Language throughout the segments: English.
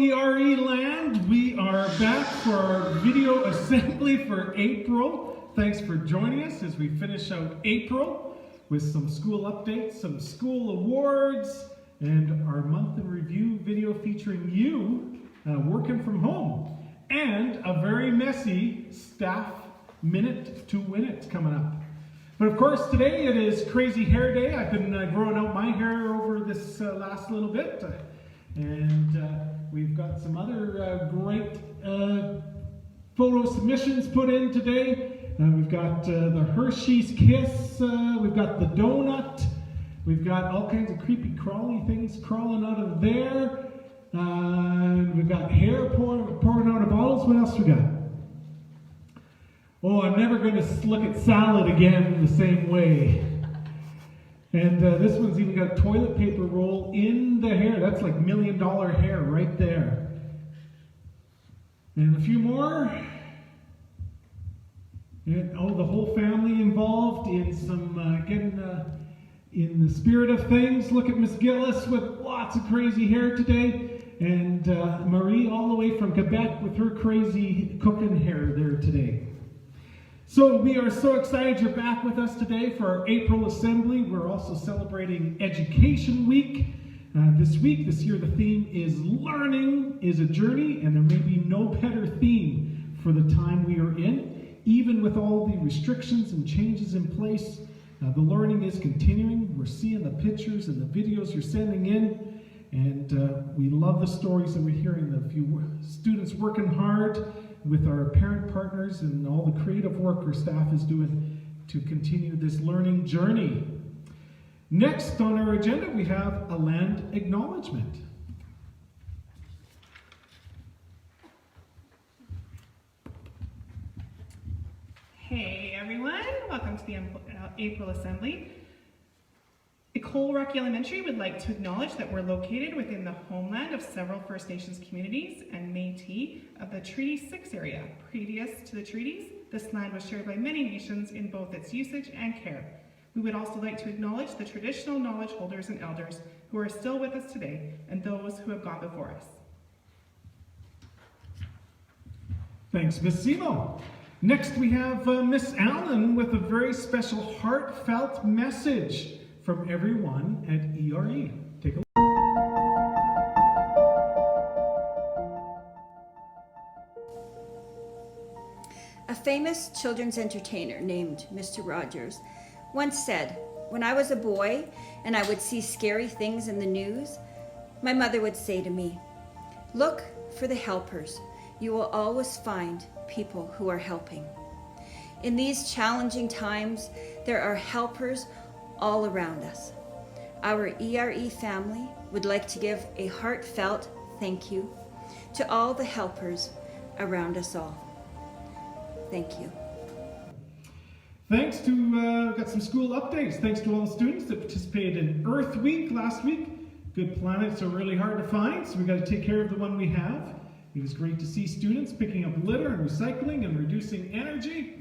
ERE land. We are back for our video assembly for April. Thanks for joining us as we finish out April with some school updates, some school awards, and our month in review video featuring you working from home. And a very messy staff minute to win it coming up. But of course today it is Crazy Hair Day. I've been growing out my hair over this last little bit. And we've got some other great photo submissions put in today. We've got the Hershey's Kiss, we've got the donut, we've got all kinds of creepy crawly things crawling out of there. We've got hair pouring out of bottles. What else we got? Oh, I'm never going to look at salad again the same way. And this one's even got a toilet paper roll in the hair. That's like $1 million hair right there. And a few more. And, oh, the whole family involved in some, getting in the spirit of things. Look at Miss Gillis with lots of crazy hair today. And Marie all the way from Quebec with her crazy cooking hair there today. So we are so excited you're back with us today for our April Assembly. We're also celebrating Education Week. This year, the theme is Learning is a Journey, and there may be no better theme for the time we are in. Even with all the restrictions and changes in place, the learning is continuing. We're seeing the pictures and the videos you're sending in, and we love the stories that we're hearing, the few students working hard with our parent partners and all the creative work our staff is doing to continue this learning journey. Next on our agenda, we have a land acknowledgement. Hey everyone, welcome to the April Assembly. Ecole Rock Elementary would like to acknowledge that we're located within the homeland of several First Nations communities and Métis of the Treaty 6 area. Previous to the treaties, this land was shared by many nations in both its usage and care. We would also like to acknowledge the traditional knowledge holders and elders who are still with us today and those who have gone before us. Thanks, Miss Simo. Next we have Miss Allen with a very special heartfelt message from everyone at ERE. Take a look. A famous children's entertainer named Mr. Rogers once said, "When I was a boy and I would see scary things in the news, my mother would say to me, 'Look for the helpers. You will always find people who are helping.' In these challenging times, there are helpers all around us. Our ERE family would like to give a heartfelt thank you to all the helpers around us all. Thank you." Thanks to, got some school updates. Thanks to all the students that participated in Earth Week last week. Good planets are really hard to find, so we got to take care of the one we have. It was great to see students picking up litter and recycling and reducing energy.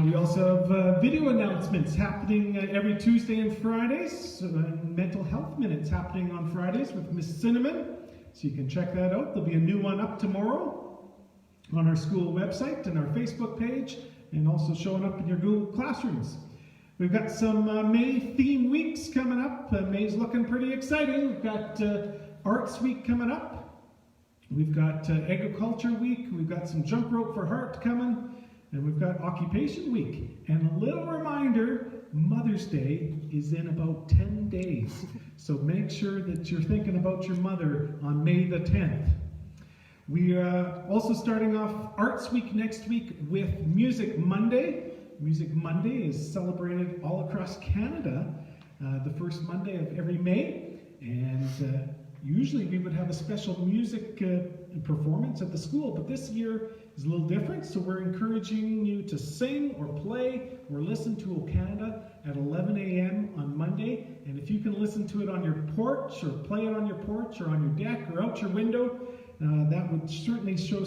We also have video announcements happening every Tuesday and Fridays. Mental health minutes happening on Fridays with Miss Cinnamon. So you can check that out. There'll be a new one up tomorrow on our school website and our Facebook page, and also showing up in your Google Classrooms. We've got some May theme weeks coming up. May's looking pretty exciting. We've got Arts Week coming up. We've got Agriculture Week. We've got some Jump Rope for Heart coming. And we've got Occupation Week. And a little reminder, Mother's Day is in about 10 days. So make sure that you're thinking about your mother on May the 10th. We are also starting off Arts Week next week with Music Monday. Music Monday is celebrated all across Canada the first Monday of every May. And usually we would have a special music performance at the school, but this year is a little different, so we're encouraging you to sing or play or listen to O Canada at 11 a.m. on Monday. And if you can listen to it on your porch or play it on your porch or on your deck or out your window, that would certainly show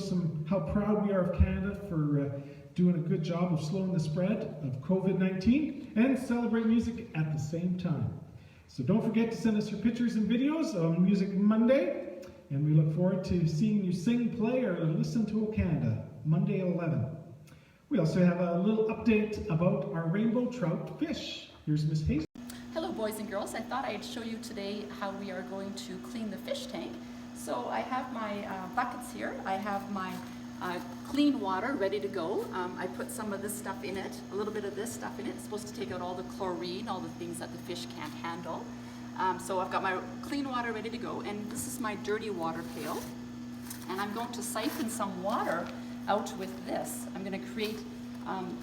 how proud we are of Canada for doing a good job of slowing the spread of COVID-19 and celebrate music at the same time. So don't forget to send us your pictures and videos on Music Monday. And we look forward to seeing you sing, play, or listen to O Canada, Monday at 11. We also have a little update about our rainbow trout fish. Here's Miss Hazel. Hello boys and girls, I thought I'd show you today how we are going to clean the fish tank. So I have my buckets here. I have my clean water ready to go. I put some of this stuff in it, a little bit of this stuff in it. It's supposed to take out all the chlorine, all the things that the fish can't handle. So I've got my clean water ready to go, and this is my dirty water pail. And I'm going to siphon some water out with this. I'm going to create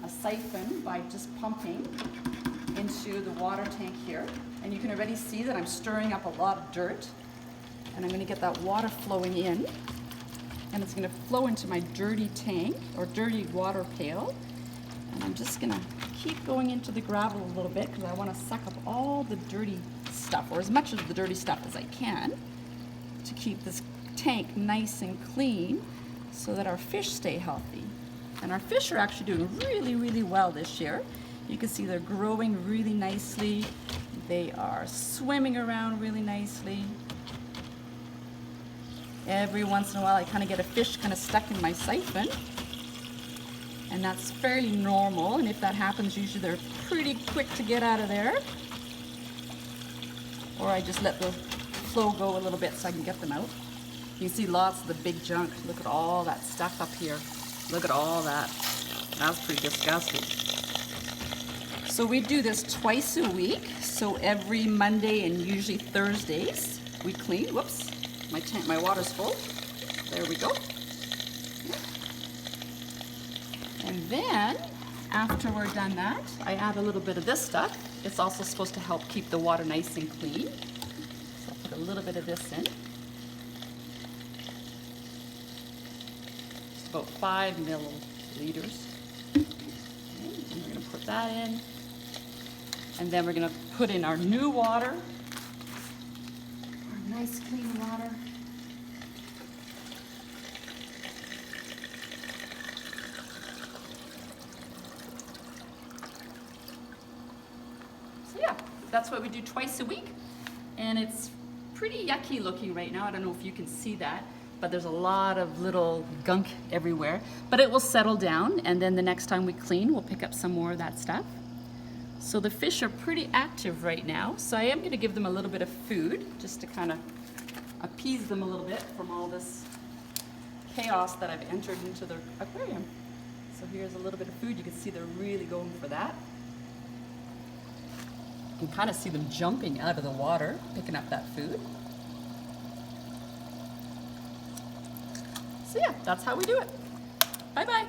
a siphon by just pumping into the water tank here. And you can already see that I'm stirring up a lot of dirt. And I'm going to get that water flowing in. And it's going to flow into my dirty tank, or dirty water pail. And I'm just going to keep going into the gravel a little bit because I want to suck up all the dirty stuff, or as much of the dirty stuff as I can, to keep this tank nice and clean so that our fish stay healthy. And our fish are actually doing really, really well this year. You can see they're growing really nicely. They are swimming around really nicely. Every once in a while I kind of get a fish kind of stuck in my siphon. And that's fairly normal, and if that happens, usually they're pretty quick to get out of there. Or I just let the flow go a little bit so I can get them out. You can see lots of the big junk. Look at all that stuff up here. Look at all that. That's pretty disgusting. So we do this twice a week. So every Monday and usually Thursdays we clean. Whoops, my water's full. There we go. And then, after we're done that, I add a little bit of this stuff. It's also supposed to help keep the water nice and clean. So I'll put a little bit of this in. Just about 5 milliliters. Okay, and we're going to put that in. And then we're going to put in our new water. Our nice clean water. That's what we do twice a week, and it's pretty yucky looking right now. I don't know if you can see that, but there's a lot of little gunk everywhere, but it will settle down, and then the next time we clean, we'll pick up some more of that stuff. So the fish are pretty active right now, so I am going to give them a little bit of food just to kind of appease them a little bit from all this chaos that I've entered into their aquarium. So here's a little bit of food. You can see they're really going for that. You can kind of see them jumping out of the water, picking up that food. So yeah, that's how we do it. Bye-bye.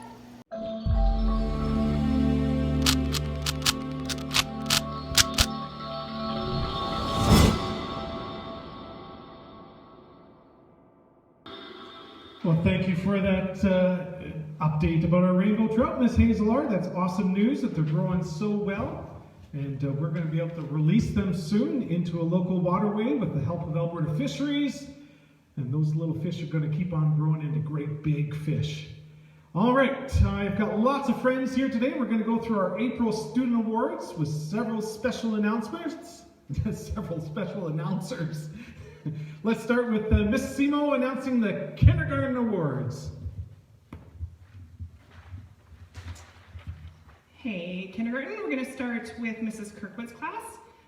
Well, thank you for that update about our rainbow trout, Miss Hazelard. That's awesome news that they're growing so well. And we're going to be able to release them soon into a local waterway with the help of Alberta Fisheries. And those little fish are going to keep on growing into great big fish. All right, I've got lots of friends here today. We're going to go through our April Student Awards with several special announcements. Several special announcers. Let's start with Miss Simo announcing the Kindergarten Awards. Hey, kindergarten, we're going to start with Mrs. Kirkwood's class.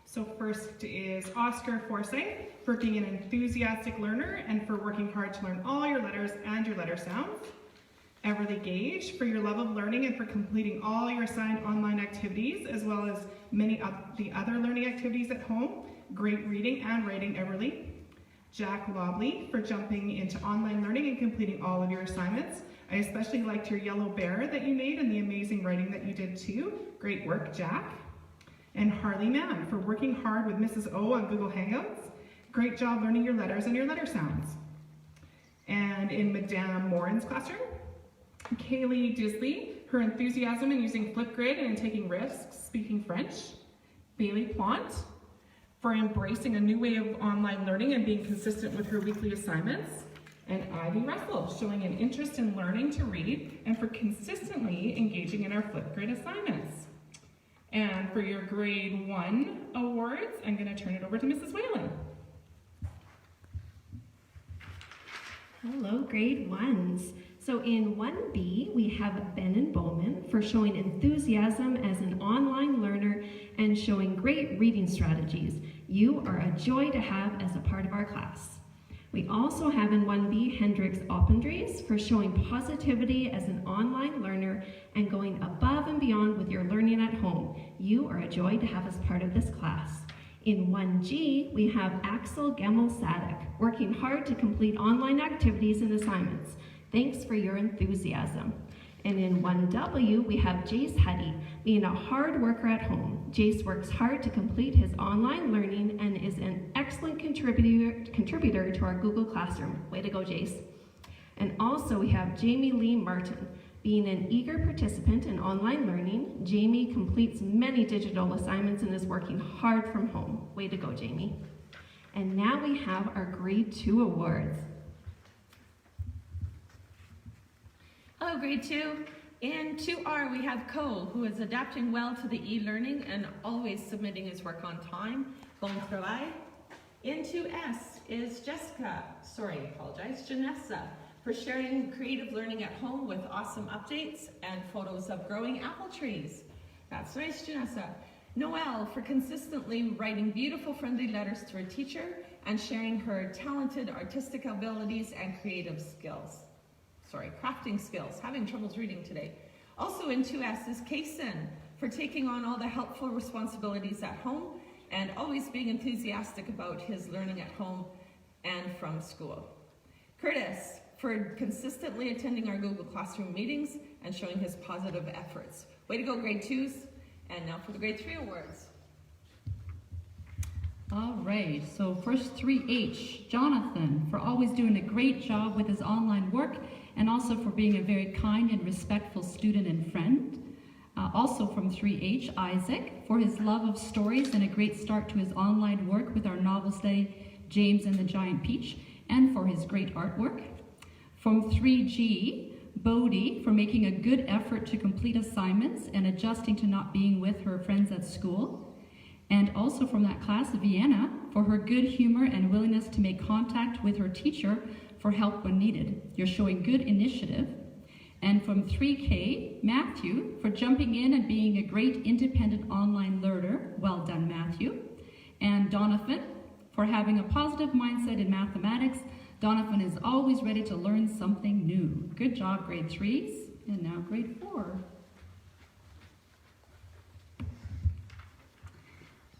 So first is Oscar Forsyth for being an enthusiastic learner and for working hard to learn all your letters and your letter sounds. Everly Gage for your love of learning and for completing all your assigned online activities, as well as many of the other learning activities at home. Great reading and writing, Everly. Jack Lobley for jumping into online learning and completing all of your assignments. I especially liked your yellow bear that you made and the amazing writing that you did too. Great work, Jack. And Harley Mann for working hard with Mrs. O on Google Hangouts. Great job learning your letters and your letter sounds. And in Madame Morin's classroom, Kaylee Disley, her enthusiasm in using Flipgrid and in taking risks speaking French. Bailey Plant for embracing a new way of online learning and being consistent with her weekly assignments. And Ivy Russell, showing an interest in learning to read and for consistently engaging in our Flipgrid assignments. And for your grade 1 awards, I'm going to turn it over to Mrs. Whalen. Hello, grade 1s. So in 1B, we have Ben and Bowman for showing enthusiasm as an online learner and showing great reading strategies. You are a joy to have as a part of our class. We also have in 1B Hendrix Oppendries for showing positivity as an online learner and going above and beyond with your learning at home. You are a joy to have as part of this class. In 1G, we have Axel Gemmel-Sadek, working hard to complete online activities and assignments. Thanks for your enthusiasm. And in 1W, we have Jace Huddy, being a hard worker at home. Jace works hard to complete his online learning and is an excellent contributor to our Google Classroom. Way to go, Jace. And also we have Jamie Lee Martin. Being an eager participant in online learning, Jamie completes many digital assignments and is working hard from home. Way to go, Jamie. And now we have our grade 2 awards. Hello, grade 2. In 2R, we have Cole, who is adapting well to the e-learning and always submitting his work on time. Bon travail. In 2S is Janessa, for sharing creative learning at home with awesome updates and photos of growing apple trees. That's nice, Janessa. Noelle, for consistently writing beautiful, friendly letters to her teacher and sharing her talented artistic abilities and creative skills. Crafting skills. Having troubles reading today. Also in 2S is Kaysen, for taking on all the helpful responsibilities at home and always being enthusiastic about his learning at home and from school. Curtis, for consistently attending our Google Classroom meetings and showing his positive efforts. Way to go, grade 2s. And now for the grade 3 awards. All right, so first 3H, Jonathan, for always doing a great job with his online work and also for being a very kind and respectful student and friend. Also from 3H, Isaac, for his love of stories and a great start to his online work with our novel study, James and the Giant Peach, and for his great artwork. From 3G, Bodhi, for making a good effort to complete assignments and adjusting to not being with her friends at school. And also from that class, Vienna, for her good humor and willingness to make contact with her teacher for help when needed. You're showing good initiative. And from 3K, Matthew, for jumping in and being a great independent online learner. Well done, Matthew. And Donovan, for having a positive mindset in mathematics. Donovan is always ready to learn something new. Good job, grade 3s. And now grade 4.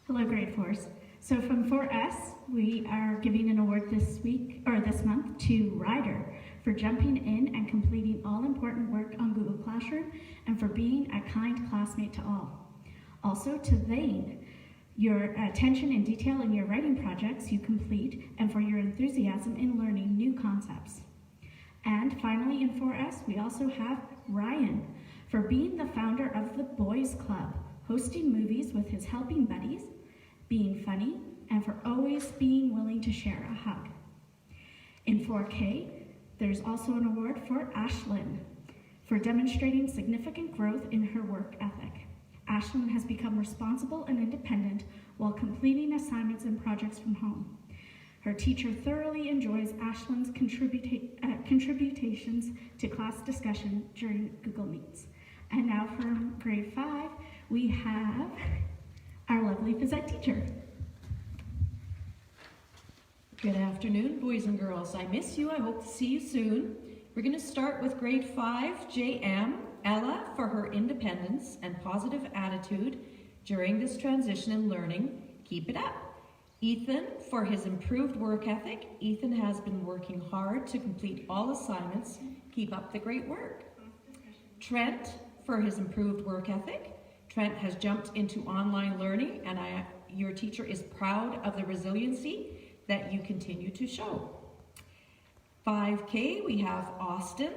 Hello, grade 4s. So from 4S, we are giving an award this month to Ryder for jumping in and completing all important work on Google Classroom and for being a kind classmate to all. Also to Vane, your attention and detail in your writing projects you complete and for your enthusiasm in learning new concepts. And finally in 4S, we also have Ryan for being the founder of the Boys Club, hosting movies with his helping buddies, being funny, and for always being willing to share a hug. In 4K, there's also an award for Ashlyn for demonstrating significant growth in her work ethic. Ashlyn has become responsible and independent while completing assignments and projects from home. Her teacher thoroughly enjoys Ashlyn's contributions to class discussion during Google Meets. And now from grade 5, we have our lovely phys ed teacher. Good afternoon, boys and girls. I miss you. I hope to see you soon. We're going to start with grade 5, JM, Ella, for her independence and positive attitude during this transition in learning. Keep it up. Ethan, for his improved work ethic. Ethan has been working hard to complete all assignments. Keep up the great work. Trent, for his improved work ethic. Trent has jumped into online learning, and your teacher is proud of the resiliency that you continue to show. 5K, we have Austin,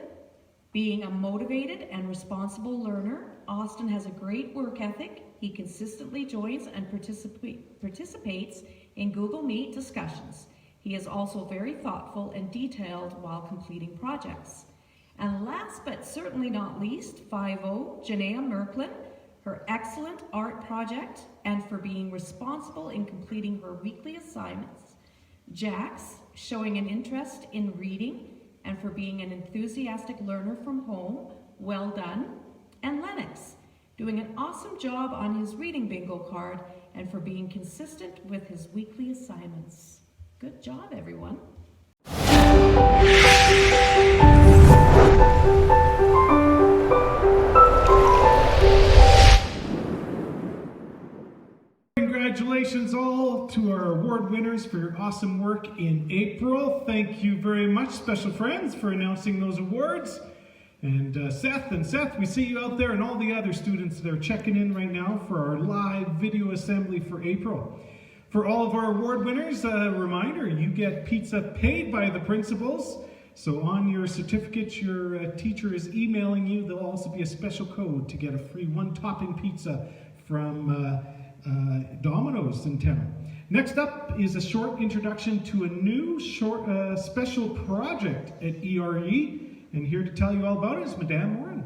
being a motivated and responsible learner. Austin has a great work ethic. He consistently joins and participates in Google Meet discussions. He is also very thoughtful and detailed while completing projects. And last but certainly not least, 5O, Janaea Merklin. her excellent art project, and for being responsible in completing her weekly assignments. Jax, showing an interest in reading and for being an enthusiastic learner from home. Well done. And Lennox, doing an awesome job on his reading bingo card and for being consistent with his weekly assignments. Good job, everyone. Congratulations all to our award winners for your awesome work in April. Thank you very much, special friends, for announcing those awards. And Seth, we see you out there, and all the other students that are checking in right now for our live video assembly for April. For all of our award winners, a reminder, you get pizza paid by the principals. So on your certificate, your teacher is emailing you. There'll also be a special code to get a free one-topping pizza from Domino's in town. Next up is a short introduction to a new special project at ERE. And here to tell you all about it is Madame Warren.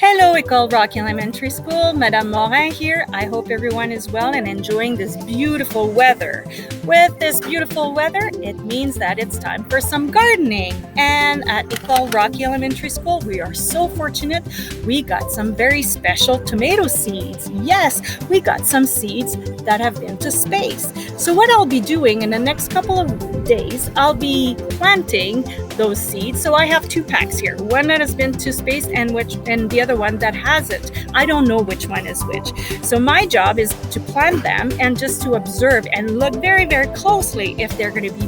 Hello, École Rocky Elementary School. Madame Morin here. I hope everyone is well and enjoying this beautiful weather. With this beautiful weather, it means that it's time for some gardening. And at École Rocky Elementary School, we are so fortunate. We got some very special tomato seeds. Yes, we got some seeds that have been to space. So what I'll be doing in the next couple of days, I'll be planting those seeds. So I have 2 packs here. One that has been to space and the other one that hasn't. I don't know which one is which. So my job is to plant them and just to observe and look very, very closely if they're going to be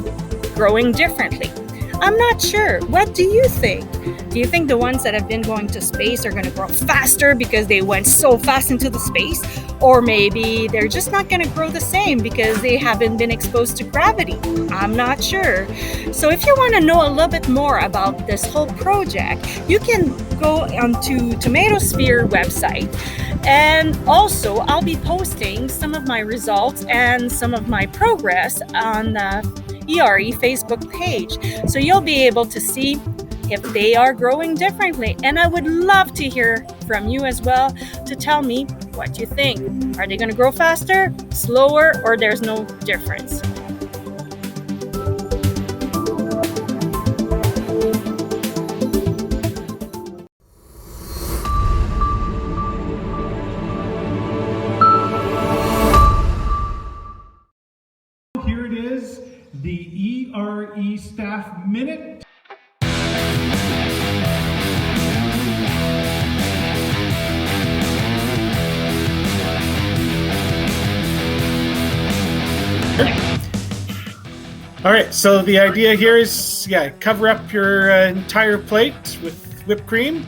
growing differently. I'm not sure. What do you think? Do you think the ones that have been going to space are going to grow faster because they went so fast into the space? Or maybe they're just not going to grow the same because they haven't been exposed to gravity? I'm not sure. So if you want to know a little bit more about this whole project, you can go onto Tomatosphere website. And also, I'll be posting some of my results and some of my progress on the ERE Facebook page. So you'll be able to see if they are growing differently. And I would love to hear from you as well to tell me what you think. Are they going to grow faster, slower, or there's no difference? Here it is, the ERE Staff Minute. All right, so the idea here is, cover up your entire plate with whipped cream,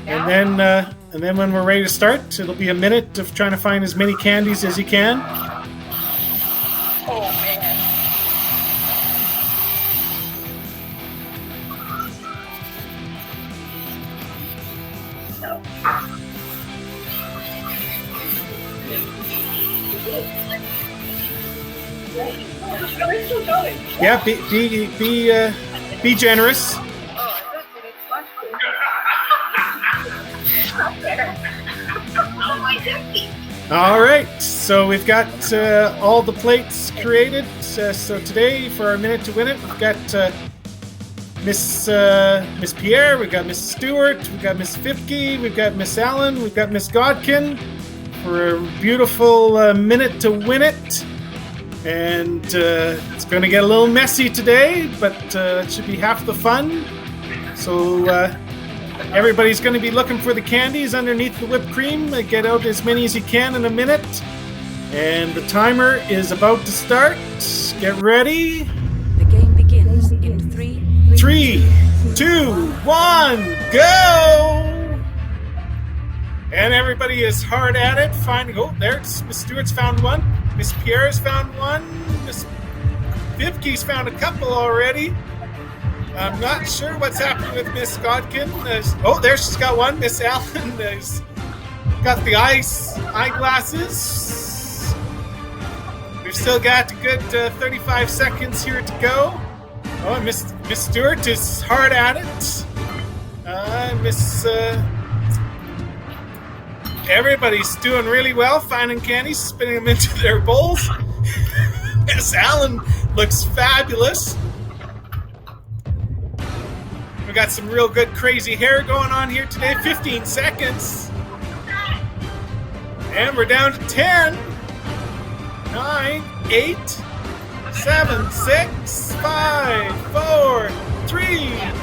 and then when we're ready to start, it'll be a minute of trying to find as many candies as you can. Oh, man. Yeah, be generous. All right, so we've got all the plates created. So today, for our minute to win it, we've got Miss Pierre, we've got Miss Stewart, we've got Miss Fipke, we've got Miss Allen, we've got Miss Godkin for a beautiful minute to win it. And it's going to get a little messy today, but it should be half the fun. So everybody's going to be looking for the candies underneath the whipped cream. Get out as many as you can in a minute. And the timer is about to start. Get ready. The game begins in 3, 2, 1, go! And everybody is hard at it. There's Miss Stewart's found one. Miss Pierre's found one. Miss Vivke's found a couple already. I'm not sure what's happening with Miss Godkin. There she's got one. Miss Allen is got the eyeglasses. We've still got a good 35 seconds here to go. Oh, Miss Stewart is hard at it. Everybody's doing really well, finding candies, spinning them into their bowls. Miss Allen looks fabulous. We got some real good crazy hair going on here today. 15 seconds. And we're down to 10, 9, 8, 7, 6, 5, 4, 3,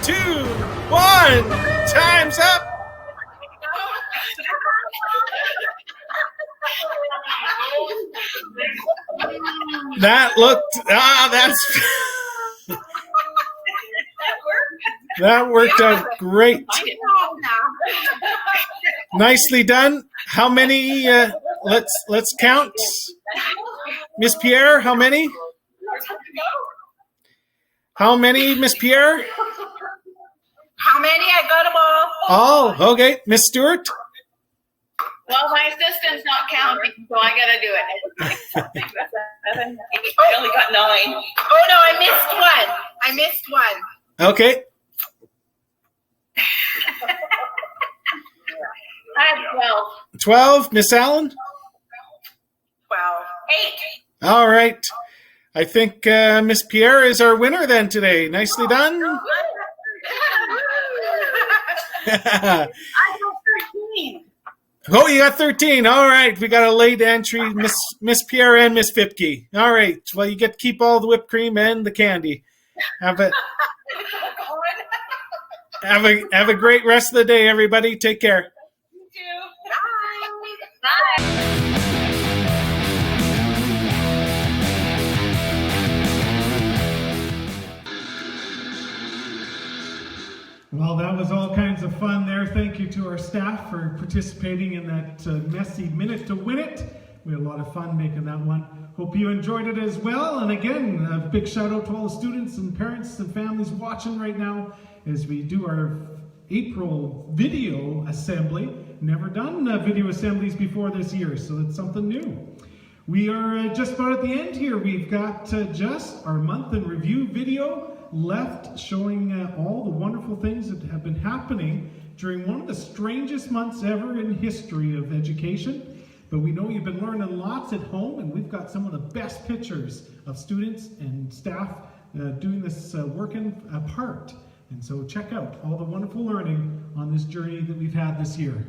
2, 1. Time's up. That looked, that's, that worked out great. Nicely done. How many, let's count. Miss Pierre, how many? How many, Miss Pierre? How many? I got them all. Oh, okay. Miss Stewart? Well, my assistant's not counting, so I gotta do it. 6, 7, 8, I only got 9. Oh no, I missed one. Okay. I have 12. 12. Miss Allen? 12. 8. All right. I think Miss Pierre is our winner then today. Nicely done. I got 13. Oh, you got 13. All right. We got a late entry, Miss Pierre and Miss Fipke. All right. Well, you get to keep all the whipped cream and the candy. Have a great rest of the day, everybody. Take care. You too. Bye. Bye. Well, that was all kinds of fun there. Thank you to our staff for participating in that messy minute to win it. We had a lot of fun making that one. Hope you enjoyed it as well. And again, a big shout out to all the students and parents and families watching right now as we do our April video assembly. Never done video assemblies before this year, so it's something new. We are just about at the end here. We've got just our month in review video left, showing all the wonderful things that have been happening during one of the strangest months ever in history of education. But we know you've been learning lots at home, and we've got some of the best pictures of students and staff doing this working apart. And so check out all the wonderful learning on this journey that we've had this year.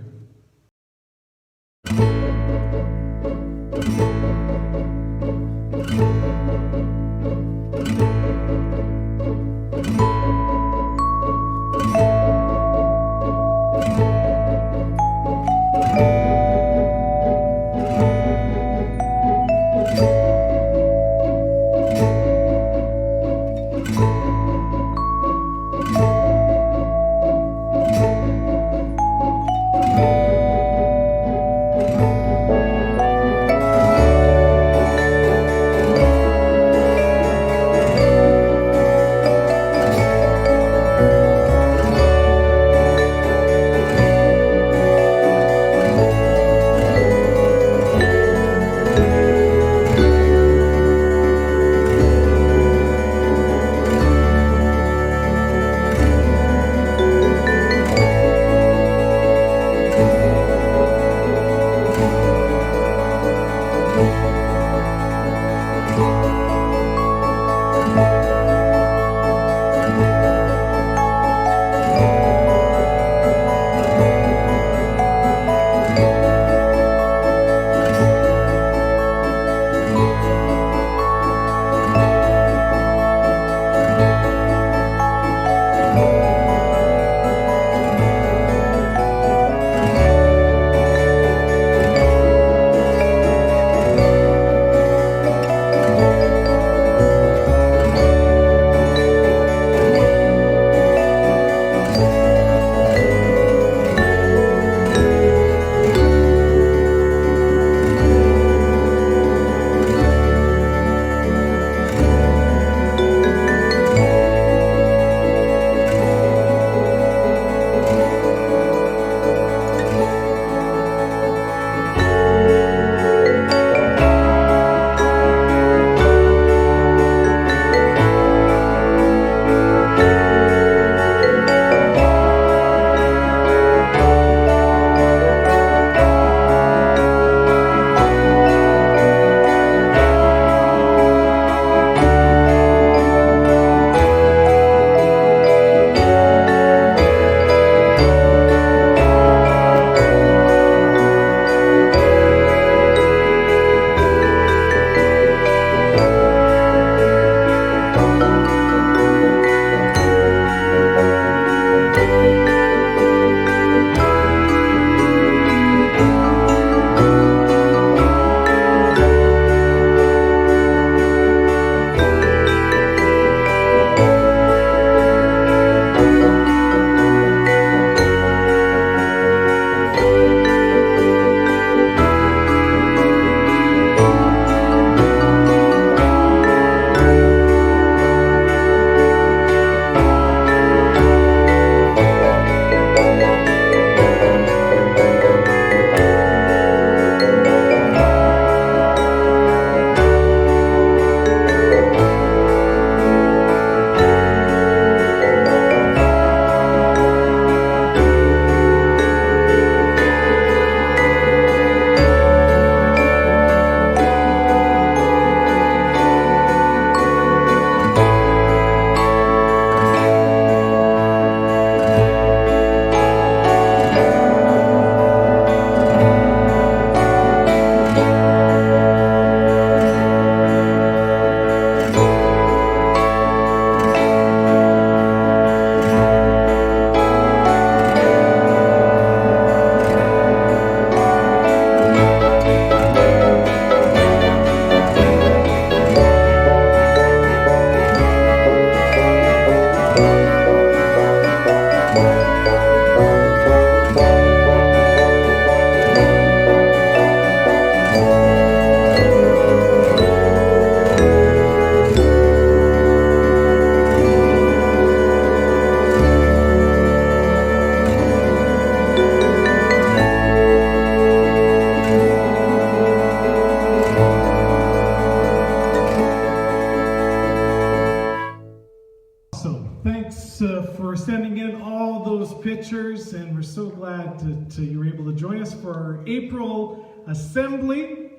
Thanks for sending in all those pictures, and we're so glad that you were able to join us for our April Assembly.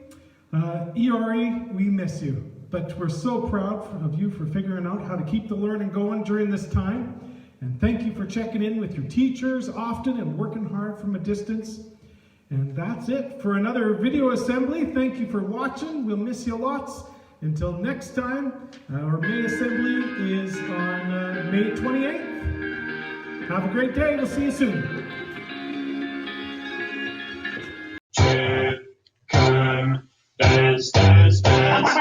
ERE, we miss you, but we're so proud of you for figuring out how to keep the learning going during this time. And thank you for checking in with your teachers often and working hard from a distance. And that's it for another video assembly. Thank you for watching. We'll miss you lots. Until next time, our May Assembly is on May 28th. Have a great day. We'll see you soon. Chicken, buzz, buzz, buzz.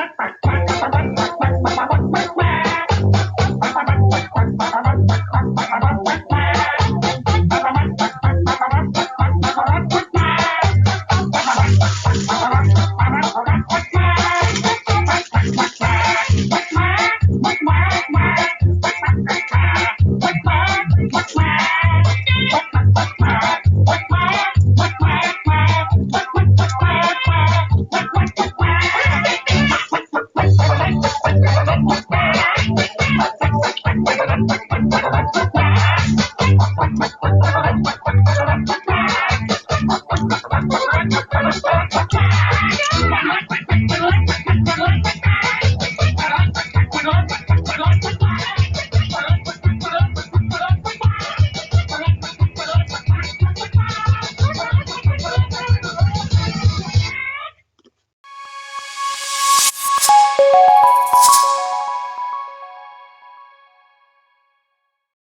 Bye.